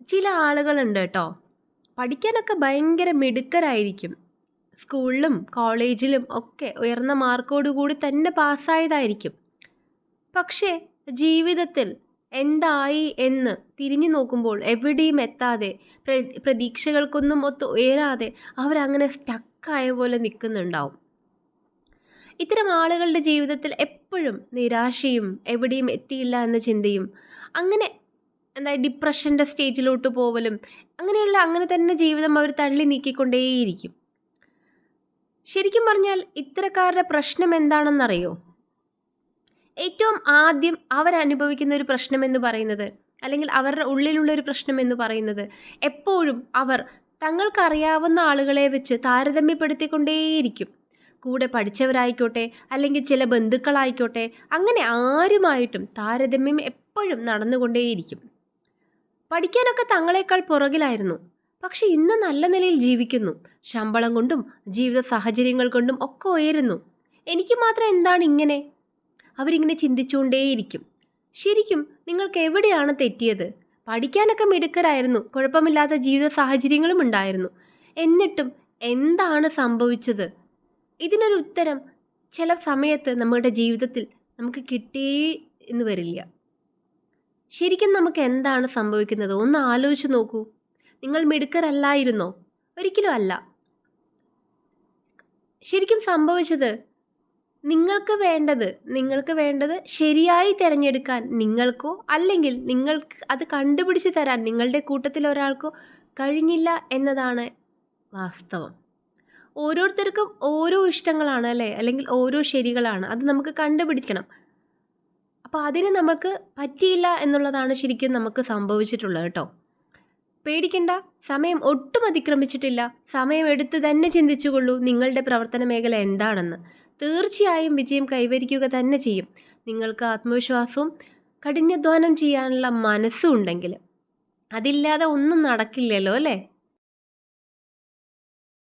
ചില ആളുകളുണ്ട് കേട്ടോ. പഠിക്കാനൊക്കെ ഭയങ്കര മിടുക്കരായിരിക്കും. സ്കൂളിലും കോളേജിലും ഒക്കെ ഉയർന്ന മാർക്കോട് കൂടി തന്നെ പാസ്സായതായിരിക്കും. പക്ഷേ ജീവിതത്തിൽ എന്തായി എന്ന് തിരിഞ്ഞു നോക്കുമ്പോൾ എവിടെയും എത്താതെ, പ്രതീക്ഷകൾക്കൊന്നും ഒത്ത് ഉയരാതെ അവരങ്ങനെ സ്റ്റക്കായ പോലെ നിൽക്കുന്നുണ്ടാവും. ഇത്തരം ആളുകളുടെ ജീവിതത്തിൽ എപ്പോഴും നിരാശയും എവിടെയും എത്തിയില്ല എന്ന ചിന്തയും, അങ്ങനെ എന്താ ഡിപ്രഷൻ്റെ സ്റ്റേജിലോട്ട് പോവലും, അങ്ങനെ തന്നെ ജീവിതം അവർ തള്ളി നീക്കിക്കൊണ്ടേയിരിക്കും. ശരിക്കും പറഞ്ഞാൽ ഇത്തരക്കാരുടെ പ്രശ്നം എന്താണെന്നറിയോ? ഏറ്റവും ആദ്യം അവരനുഭവിക്കുന്ന ഒരു പ്രശ്നം എന്ന് പറയുന്നത്, അല്ലെങ്കിൽ അവരുടെ ഉള്ളിലുള്ള ഒരു പ്രശ്നം എന്ന് പറയുന്നത്, എപ്പോഴും അവർ തങ്ങൾക്കറിയാവുന്ന ആളുകളെ വെച്ച് താരതമ്യപ്പെടുത്തിക്കൊണ്ടേയിരിക്കും. കൂടെ പഠിച്ചവരായിക്കോട്ടെ, അല്ലെങ്കിൽ ചില ബന്ധുക്കളായിക്കോട്ടെ, അങ്ങനെ ആരുമായിട്ടും താരതമ്യം എപ്പോഴും നടന്നുകൊണ്ടേയിരിക്കും. പഠിക്കാനൊക്കെ തങ്ങളെക്കാൾ പുറകിലായിരുന്നു. പക്ഷെ ഇന്ന് നല്ല നിലയിൽ ജീവിക്കുന്നു. ശമ്പളം കൊണ്ടും ജീവിത സാഹചര്യങ്ങൾ കൊണ്ടും ഒക്കെ ഉയരുന്നു. എനിക്ക് മാത്രം എന്താണ് ഇങ്ങനെ? അവരിങ്ങനെ ചിന്തിച്ചുകൊണ്ടേയിരിക്കും. ശരിക്കും നിങ്ങൾക്ക് എവിടെയാണ് തെറ്റിയത്? പഠിക്കാനൊക്കെ മിടുക്കരായിരുന്നു. കുഴപ്പമില്ലാത്ത ജീവിത സാഹചര്യങ്ങളും ഉണ്ടായിരുന്നു. എന്നിട്ടും എന്താണ് സംഭവിച്ചത്? ഇതിനൊരു ഉത്തരം ചില സമയത്ത് നമ്മുടെ ജീവിതത്തിൽ നമുക്ക് കിട്ടിയേ എന്ന് വരില്ല. ശരിക്കും നമുക്ക് എന്താണ് സംഭവിക്കുന്നത്? ഒന്ന് ആലോചിച്ച് നോക്കൂ. നിങ്ങൾ മിടുക്കരല്ലായിരുന്നോ? ഒരിക്കലും അല്ല. ശരിക്കും സംഭവിച്ചത്, നിങ്ങൾക്ക് വേണ്ടത് ശരിയായി തിരഞ്ഞെടുക്കാൻ നിങ്ങൾക്കോ, അല്ലെങ്കിൽ നിങ്ങൾക്ക് അത് കണ്ടുപിടിച്ച് തരാൻ നിങ്ങളുടെ കൂട്ടത്തിൽ ഒരാൾക്കോ കഴിഞ്ഞില്ല എന്നതാണ് വാസ്തവം. ഓരോരുത്തർക്കും ഓരോ ഇഷ്ടങ്ങളാണ് അല്ലേ? അല്ലെങ്കിൽ ഓരോ ശരികളാണ്. അത് നമുക്ക് കണ്ടുപിടിക്കണം. അപ്പോൾ അതിന് നമുക്ക് പറ്റിയില്ല എന്നുള്ളതാണ് ശരിക്കും നമുക്ക് സംഭവിച്ചിട്ടുള്ളത് കേട്ടോ. പേടിക്കണ്ട, സമയം ഒട്ടും അതിക്രമിച്ചിട്ടില്ല. സമയം എടുത്ത് തന്നെ ചിന്തിച്ചുകൊള്ളൂ നിങ്ങളുടെ പ്രവർത്തന മേഖല എന്താണെന്ന്. തീർച്ചയായും വിജയം കൈവരിക്കുക തന്നെ ചെയ്യും. നിങ്ങൾക്ക് ആത്മവിശ്വാസവും കഠിനാധ്വാനം ചെയ്യാനുള്ള മനസ്സും ഉണ്ടെങ്കിൽ. അതില്ലാതെ ഒന്നും നടക്കില്ലല്ലോ അല്ലേ?